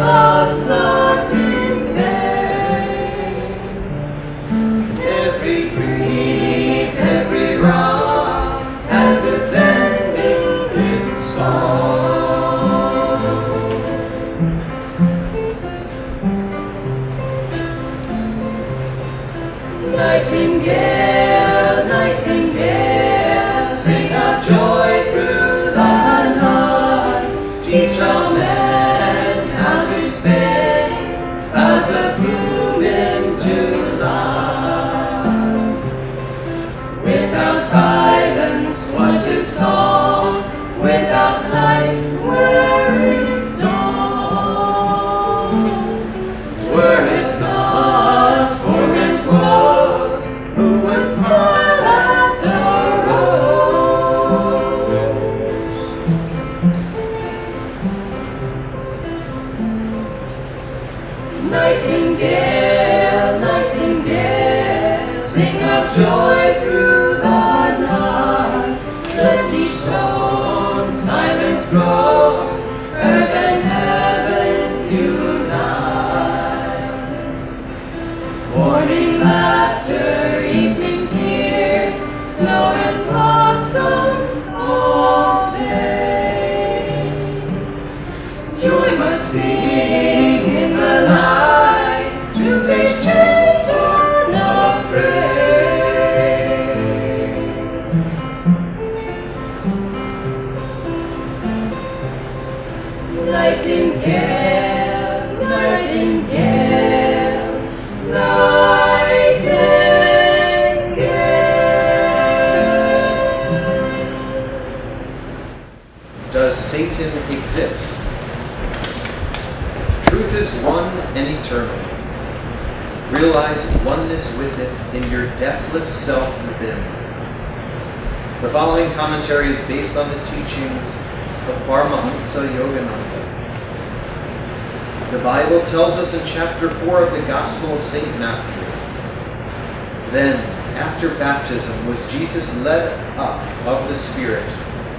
was not in vain. Every grief, every wrong has its ending in song. Nightingale, nightingale, sing of joy through the night. Teach all men how to spin clouds of gloom into light. Without silence, what is song? Without light, where is dawn? Were it not for men's woes, who would smile at our rose? Nightingale, nightingale, sing of joy through the night. Let each tone silence grow, earth and heaven unite. Morning laughter, evening tears, snow and blossoms all fade. Joy must sing in the light, to face change unafraid. Nightingale, nightingale, nightingale. Does Satan exist? Truth is one and eternal. Realize oneness with it in your deathless self within. The following commentary is based on the teachings of Paramahansa Yogananda. The Bible tells us in chapter 4 of the Gospel of St. Matthew, then, after baptism, was Jesus led up of the Spirit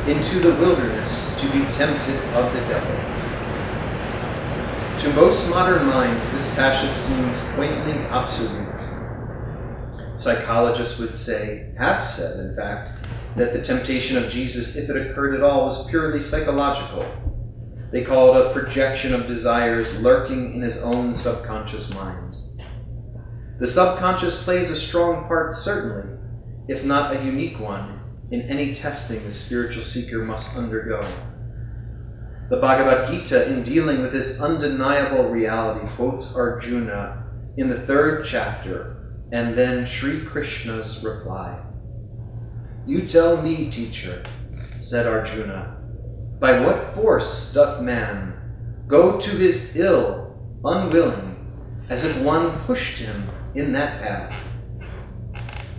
into the wilderness to be tempted of the devil. To most modern minds, this passage seems quaintly obsolete. Psychologists would say, have said, in fact, that the temptation of Jesus, if it occurred at all, was purely psychological. They call it a projection of desires lurking in his own subconscious mind. The subconscious plays a strong part, certainly, if not a unique one, in any testing the spiritual seeker must undergo. The Bhagavad Gita, in dealing with this undeniable reality, quotes Arjuna in the 3rd chapter, and then Sri Krishna's reply. You tell me, teacher, said Arjuna, by what force doth man go to his ill, unwilling, as if one pushed him in that path?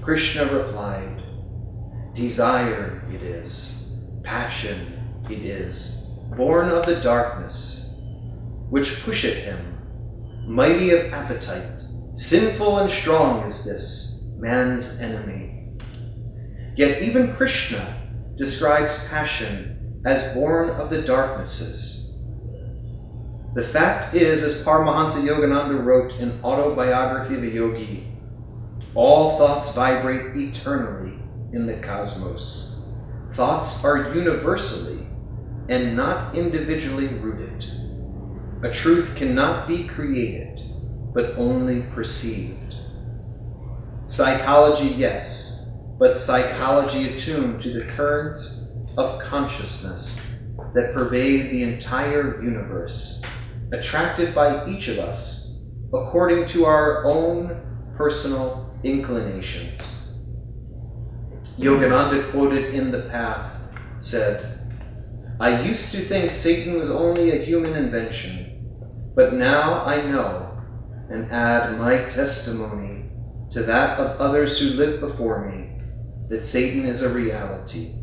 Krishna replied, desire it is, passion it is, born of the darkness, which pusheth him, mighty of appetite, sinful and strong is this, man's enemy. Yet even Krishna describes passion as born of the darknesses. The fact is, as Paramahansa Yogananda wrote in Autobiography of a Yogi, all thoughts vibrate eternally in the cosmos. Thoughts are universally and not individually rooted. A truth cannot be created, but only perceived. Psychology, yes, but psychology attuned to the currents of consciousness that pervade the entire universe, attracted by each of us according to our own personal inclinations. Yogananda, quoted in The Path, said, I used to think Satan was only a human invention, but now I know and add my testimony to that of others who lived before me, that Satan is a reality.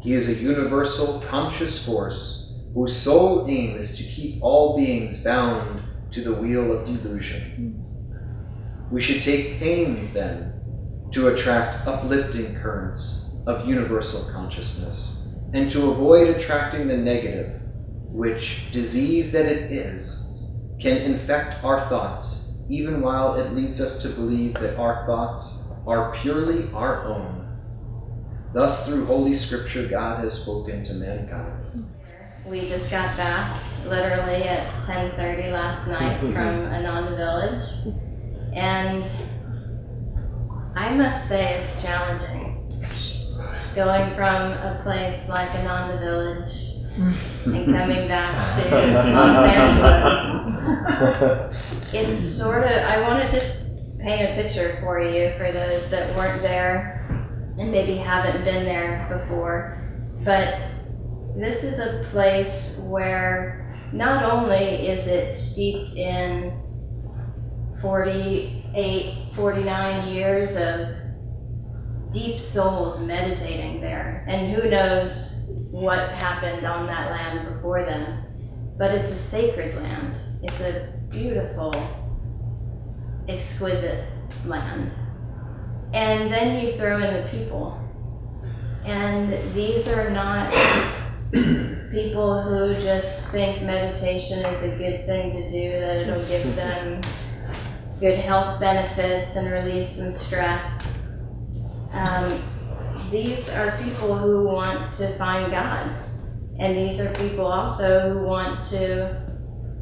He is a universal conscious force whose sole aim is to keep all beings bound to the wheel of delusion. We should take pains, then, to attract uplifting currents of universal consciousness, and to avoid attracting the negative, which, disease that it is, can infect our thoughts, even while it leads us to believe that our thoughts are purely our own. Thus, through Holy Scripture, God has spoken to mankind. We just got back, literally at 10:30 last night from Ananda Village, and I must say it's challenging. Going from a place like Ananda Village and coming back to Los Angeles, it's sort of, I want to just paint a picture for you, for those that weren't there and maybe haven't been there before, but this is a place where not only is it steeped in 48, 49 years of deep souls meditating there, and who knows what happened on that land before then, but it's a sacred land. It's a beautiful, exquisite land. And then you throw in the people, and these are not people who just think meditation is a good thing to do, that it'll give them good health benefits and relieve some stress. These are people who want to find God, and these are people also who want to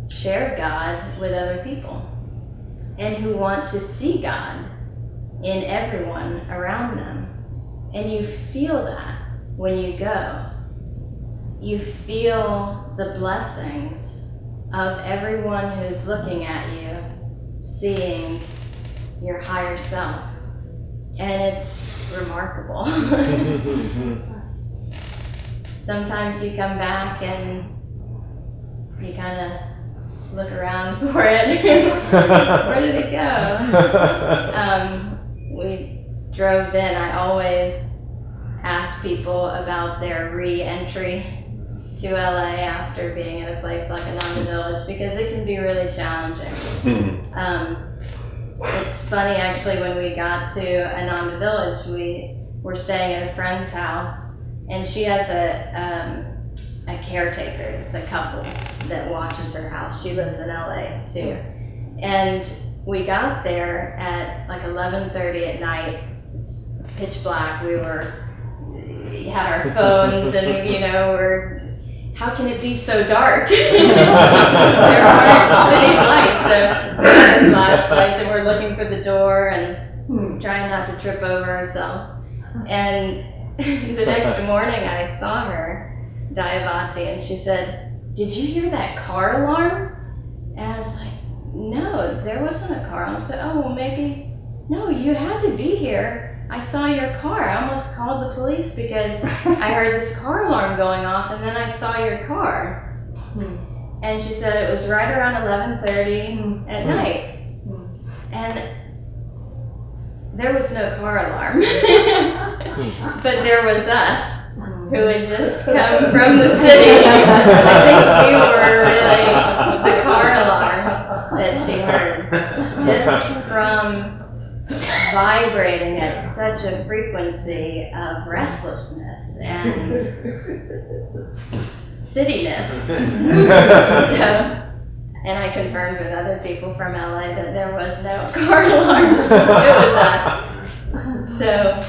share God with other people, and who want to see God in everyone around them. And you feel that when you go. You feel the blessings of everyone who's looking at you, seeing your higher self. And it's remarkable. Sometimes you come back and you kind of look around for it. Where did it go? We drove in. I always ask people about their re-entry to LA after being in a place like Ananda Village, because it can be really challenging. It's funny, actually, when we got to Ananda Village, we were staying at a friend's house, and she has a caretaker. It's a couple that watches her house. She lives in LA too. And we got there at like 11:30 at night. It's pitch black. We had our phones, and we're, how can it be so dark? There aren't city lights, so we had flashlights, and we're looking for the door and trying not to trip over ourselves. And the next morning I saw her, Dayavati, and she said, "Did you hear that car alarm?" And I was like, "No, there wasn't a car alarm." I said, "Oh, well, maybe, no, you had to be here. I saw your car. I almost called the police because I heard this car alarm going off, and then I saw your car." And she said it was right around 11:30 at night. And there was no car alarm. But there was us, who had just come from the city. I think we were really the car alarm that she heard, just from vibrating at such a frequency of restlessness and cityness. And I confirmed with other people from LA that there was no car alarm. It was us. So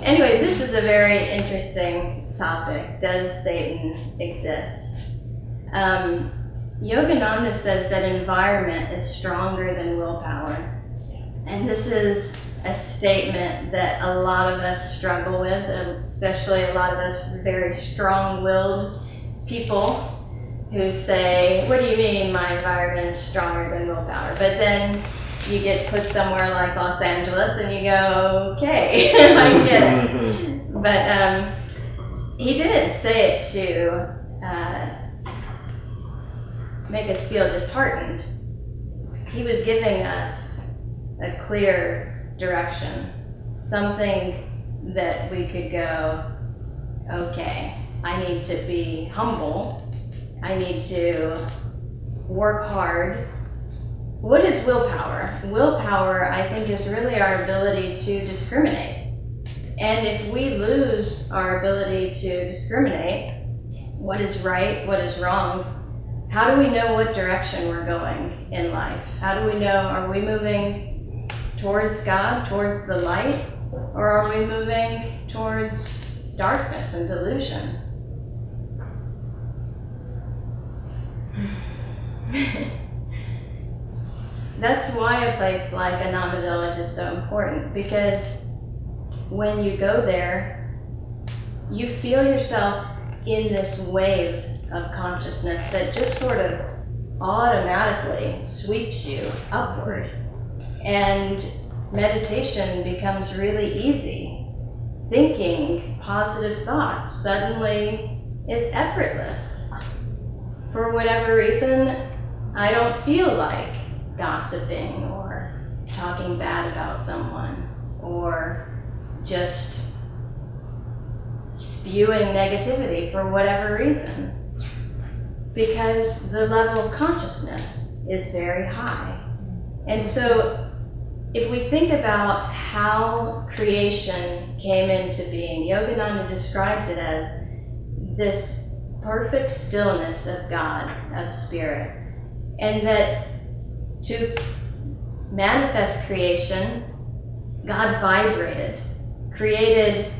anyway, this is a very interesting topic. Does Satan exist? Yogananda says that environment is stronger than willpower. And this is a statement that a lot of us struggle with, especially a lot of us very strong-willed people who say, "What do you mean my environment is stronger than willpower?" But then you get put somewhere like Los Angeles and you go, "Okay, I get it." But he didn't say it to make us feel disheartened. He was giving us a clear direction, something that we could go, okay, I need to be humble, I need to work hard. What is willpower? Willpower, I think, is really our ability to discriminate. And if we lose our ability to discriminate, what is right, what is wrong, how do we know what direction we're going in life? How do we know, are we moving towards God, towards the light, or are we moving towards darkness and delusion? That's why a place like Ananda Village is so important, because when you go there, you feel yourself in this wave of consciousness that just sort of automatically sweeps you upward. And meditation becomes really easy. Thinking positive thoughts suddenly is effortless. For whatever reason, I don't feel like gossiping or talking bad about someone or just spewing negativity for whatever reason, because the level of consciousness is very high. And so if we think about how creation came into being, Yogananda describes it as this perfect stillness of God, of spirit, and that to manifest creation, God vibrated, created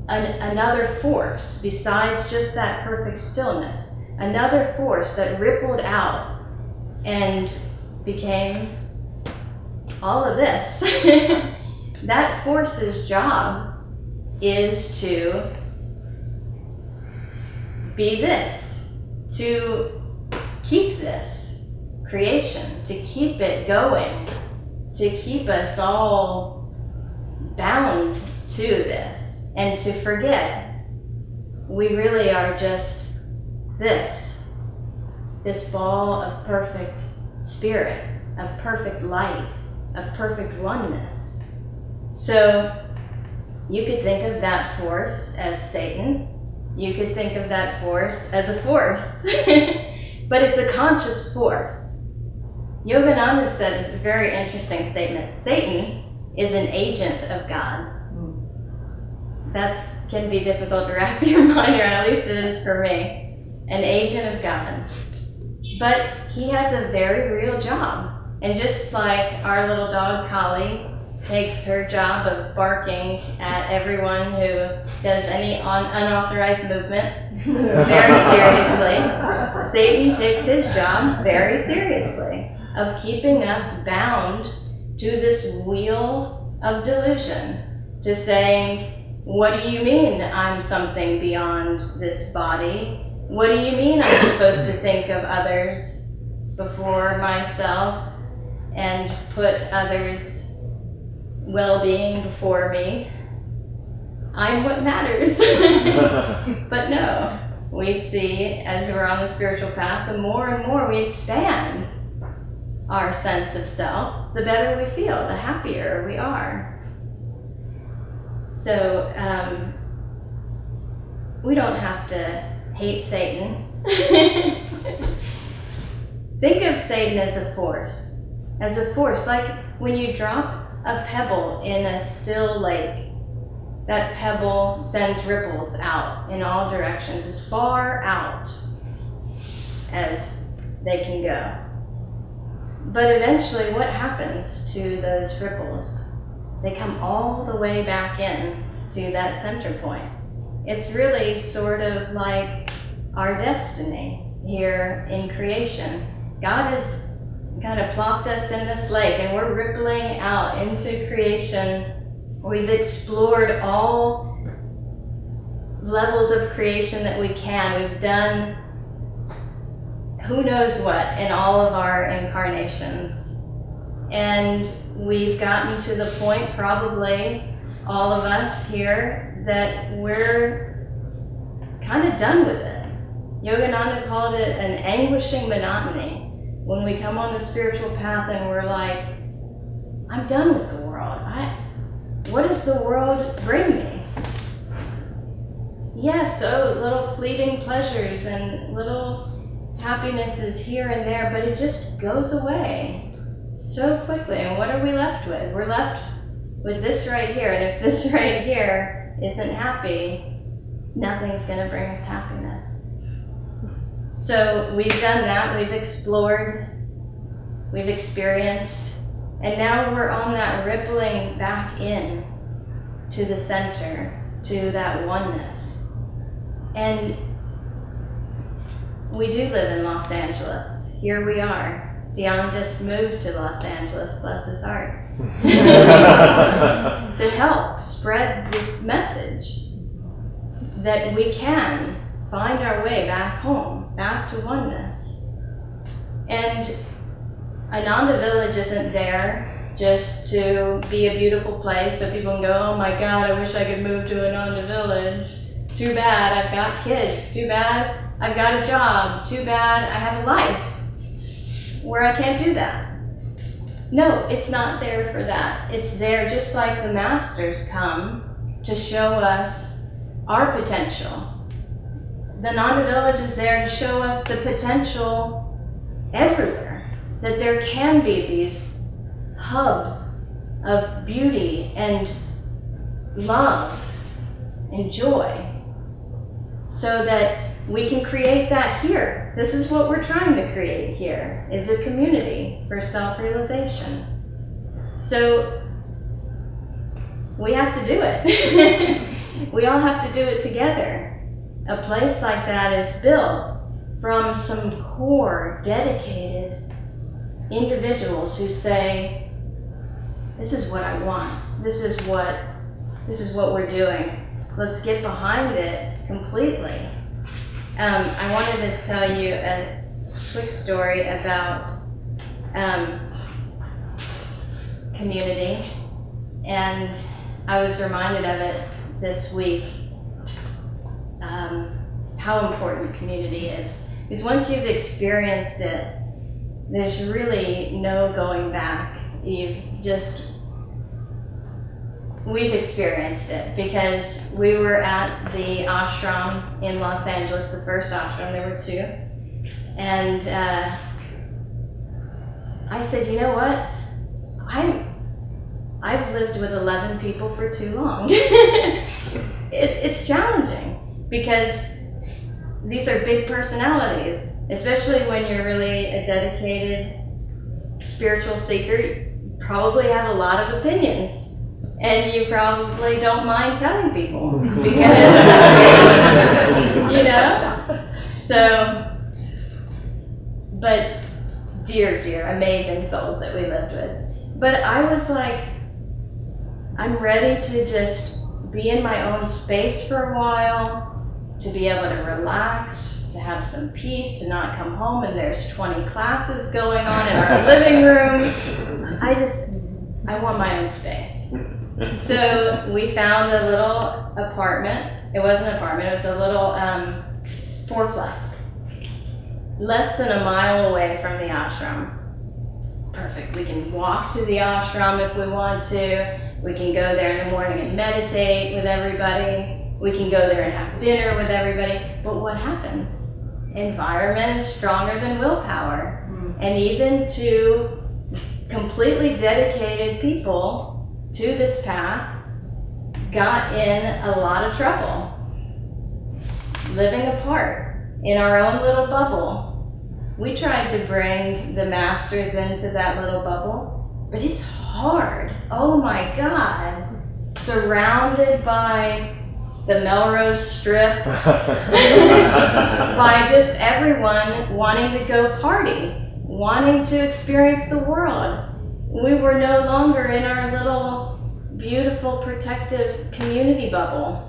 another force besides just that perfect stillness, another force that rippled out and became all of this. That force's job is to be this, to keep this creation, to keep it going, to keep us all bound to this, and to forget we really are just this ball of perfect spirit, of perfect light, of perfect oneness. So you could think of that force as Satan. You could think of that force as a force, but it's a conscious force. Yogananda said a very interesting statement. Satan is an agent of God. That can be difficult to wrap your mind around, at least it is for me. An agent of God. But he has a very real job. And just like our little dog, Kali, takes her job of barking at everyone who does any unauthorized movement very seriously, Satan takes his job very seriously of keeping us bound to this wheel of delusion, to saying, what do you mean I'm something beyond this body? What do you mean I'm supposed to think of others before myself and put others' well-being before me? I'm what matters. But no, we see as we're on the spiritual path, the more and more we expand our sense of self, the better we feel, the happier we are. So we don't have to hate Satan. Think of Satan as a force. Like when you drop a pebble in a still lake, that pebble sends ripples out in all directions, as far out as they can go. But eventually, what happens to those ripples? They come all the way back in to that center point. It's really sort of like our destiny here in creation. God has kind of plopped us in this lake and we're rippling out into creation. We've explored all levels of creation that we can. We've done who knows what in all of our incarnations. And we've gotten to the point, probably all of us here, that we're kind of done with it. Yogananda called it an anguishing monotony. When we come on the spiritual path and we're like, I'm done with the world. What does the world bring me? Yes, so little fleeting pleasures and little happinesses here and there, but it just goes away so quickly. And what are we left with? We're left with this right here. And if this right here isn't happy, nothing's going to bring us happiness. So we've done that, we've explored, we've experienced, and now we're on that rippling back in to the center, to that oneness. And we do live in Los Angeles. Here we are. Dion just moved to Los Angeles, bless his heart, to help spread this message that we can find our way back home, back to oneness. And Ananda Village isn't there just to be a beautiful place so people can go, oh my God, I wish I could move to Ananda Village. Too bad I've got kids. Too bad I've got a job. Too bad I have a life where I can't do that. No, it's not there for that. It's there just like the masters come to show us our potential. The Ananda Village is there to show us the potential everywhere, that there can be these hubs of beauty and love and joy, so that we can create that here. This is what we're trying to create here, is a community for self-realization. So we have to do it. We all have to do it together. A place like that is built from some core, dedicated individuals who say, this is what I want. This is what we're doing. Let's get behind it completely. I wanted to tell you a quick story about community, and I was reminded of it this week, how important community is. Because once you've experienced it, there's really no going back. We've experienced it, because we were at the ashram in Los Angeles, the first ashram, there were 2. And I said, you know what? I've lived with 11 people for too long. It's challenging, because these are big personalities, especially when you're really a dedicated spiritual seeker. You probably have a lot of opinions. And you probably don't mind telling people, because, you know? So, but dear, amazing souls that we lived with. But I was like, I'm ready to just be in my own space for a while, to be able to relax, to have some peace, to not come home and there's 20 classes going on in our living room. I want my own space. So we found a little apartment. It wasn't an apartment, it was a little 4-plex. Less than a mile away from the ashram. It's perfect. We can walk to the ashram if we want to. We can go there in the morning and meditate with everybody. We can go there and have dinner with everybody. But what happens? Environment is stronger than willpower. And even to completely dedicated people to this path got in a lot of trouble. Living apart in our own little bubble. We tried to bring the masters into that little bubble, but it's hard. Oh my God. Surrounded by the Melrose Strip, by just everyone wanting to go party, wanting to experience the world. We were no longer in our little beautiful protective community bubble.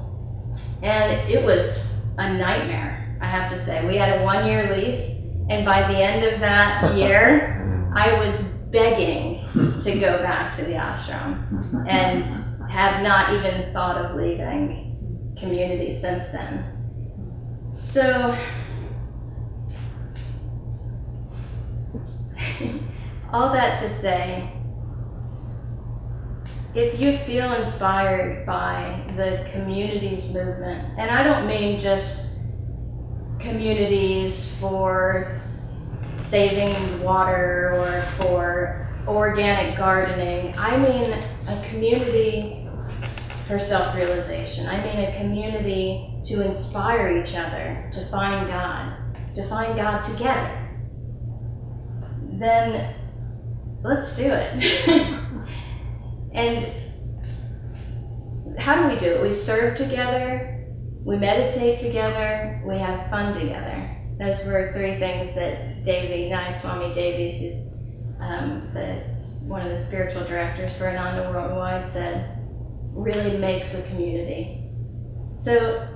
And it was a nightmare, I have to say. We had a 1-year lease, and by the end of that year, I was begging to go back to the ashram, and have not even thought of leaving community since then. So, all that to say, if you feel inspired by the communities movement, and I don't mean just communities for saving water or for organic gardening, I mean a community for self-realization. I mean a community to inspire each other to find God. to find God together, then let's do it. And how do we do it? We serve together, we meditate together, we have fun together. Those were three things that Swami Devi, she's one of the spiritual directors for Ananda Worldwide, said really makes a community. So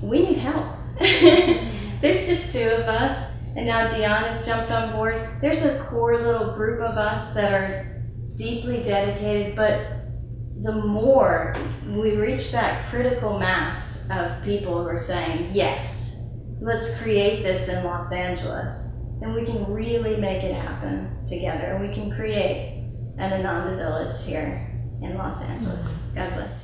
we need help. There's just two of us, and now Dion has jumped on board. There's a core little group of us that are deeply dedicated, but the more we reach that critical mass of people who are saying, yes, let's create this in Los Angeles, then we can really make it happen together. We can create an Ananda Village here in Los Angeles. God bless you.